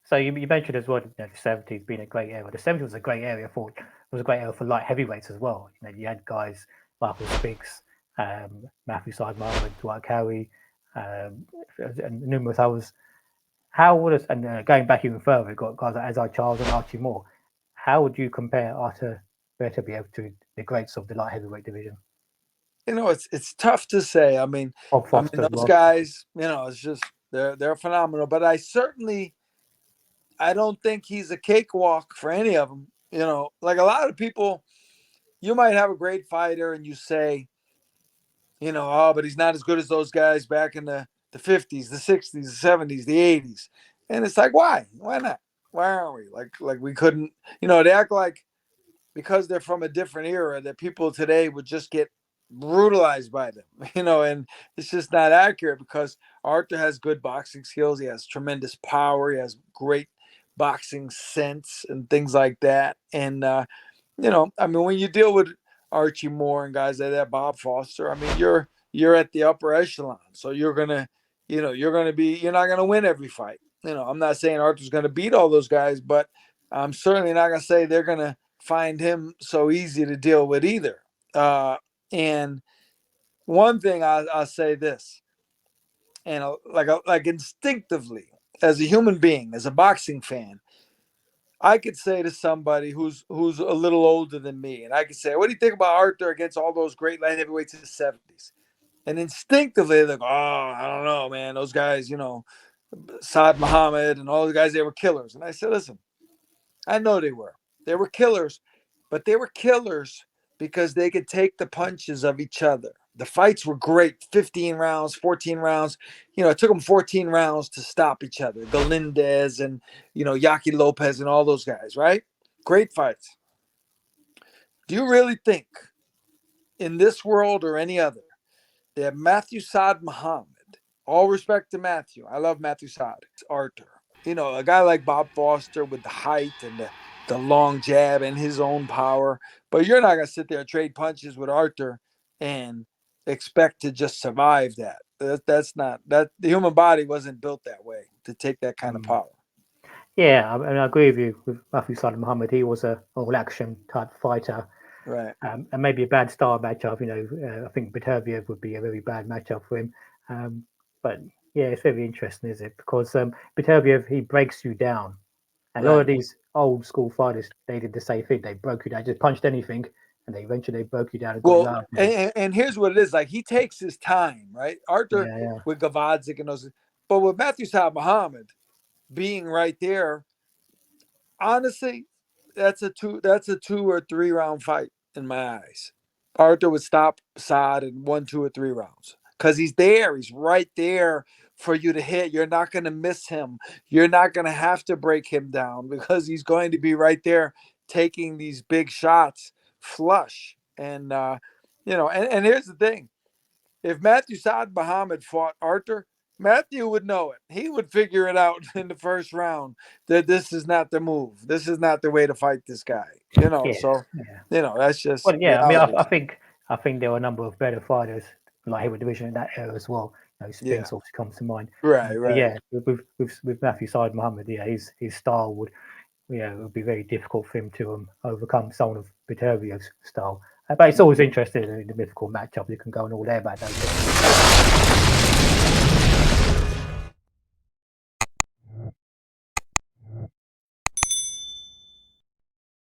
So you mentioned as well, the 70s being a great era. The 70s was a great era for light heavyweights as well. You had guys Michael Spinks, Matthew Saad Muhammad, Dwight Cowie, um, and numerous others. How would us and going back even further, we've got guys like Azar Charles and Archie Moore. How would you compare Artur Beterbiev to the greats of the light heavyweight division? It's tough to say. Bob I mean Foster as those well. guys, it's just they're phenomenal. But I don't think he's a cakewalk for any of them. Like a lot of people, you might have a great fighter and you say, oh, but he's not as good as those guys back in the 50s, the 60s, the 70s, the 80s. And it's like, why? Why not? Why aren't we? Like we couldn't, they act like because they're from a different era that people today would just get brutalized by them, and it's just not accurate because Arthur has good boxing skills. He has tremendous power. He has great boxing sense and things like that. And, when you deal with Archie Moore and guys like that, Bob Foster, you're at the upper echelon. So you're not gonna win every fight. I'm not saying Arthur's gonna beat all those guys, but I'm certainly not gonna say they're gonna find him so easy to deal with either. And one thing I'll say this, and like instinctively, as a human being, as a boxing fan, I could say to somebody who's a little older than me, and I could say, "What do you think about Arthur against all those great light heavyweights in the '70s?" And instinctively, they're like, "Oh, I don't know, man. Those guys, Saad Muhammad and all the guys, they were killers." And I said, "Listen, I know they were. They were killers, but they were killers because they could take the punches of each other. The fights were great, 15 rounds, 14 rounds. It took them 14 rounds to stop each other. Galindez and, Yaki Lopez and all those guys, right? Great fights. Do you really think in this world or any other that Matthew Saad Muhammad, all respect to Matthew, I love Matthew Saad, Arthur, a guy like Bob Foster with the height and the long jab and his own power, but you're not going to sit there and trade punches with Arthur and expect to just survive that. That's not that the human body wasn't built that way to take that kind of Mm. power. Yeah, I agree with you with Matthew Saad Muhammad. He was a all action type fighter, Right. and maybe a bad style matchup. I think Beterbiev would be a very bad matchup for him. But yeah, it's very interesting, is it? Because Beterbiev, he breaks you down. And a lot Right. of these old school fighters, they did the same thing. They broke you down, just punched anything, and they broke you down and got you Well, out. and here's what it is. Like he takes his time, right? Arthur Yeah, with Gavadzik and those, but with Matthew Saad Muhammad being right there, honestly, that's a 2 or 3 round fight in my eyes. Arthur would stop Saad in 1, 2, or 3 rounds because he's there. He's right there for you to hit. You're not going to miss him. You're not going to have to break him down because he's going to be right there taking these big shots flush. And and here's the thing: if Matthew Saad Muhammad fought Arthur, Matthew would know it. He would figure it out in the first round that this is not the move. This is not the way to fight this guy. yeah, So yeah. that's just Well, yeah. I mean, reality. I think there were a number of better fighters like heavyweight division in that era as well. Yeah. Spinks obviously comes to mind. Right, But right. yeah, with Matthew Saad Muhammad, yeah, his style would it would be very difficult for him to overcome someone of Beterbiev's style. But it's always interesting in the mythical matchup. You can go on all day about those.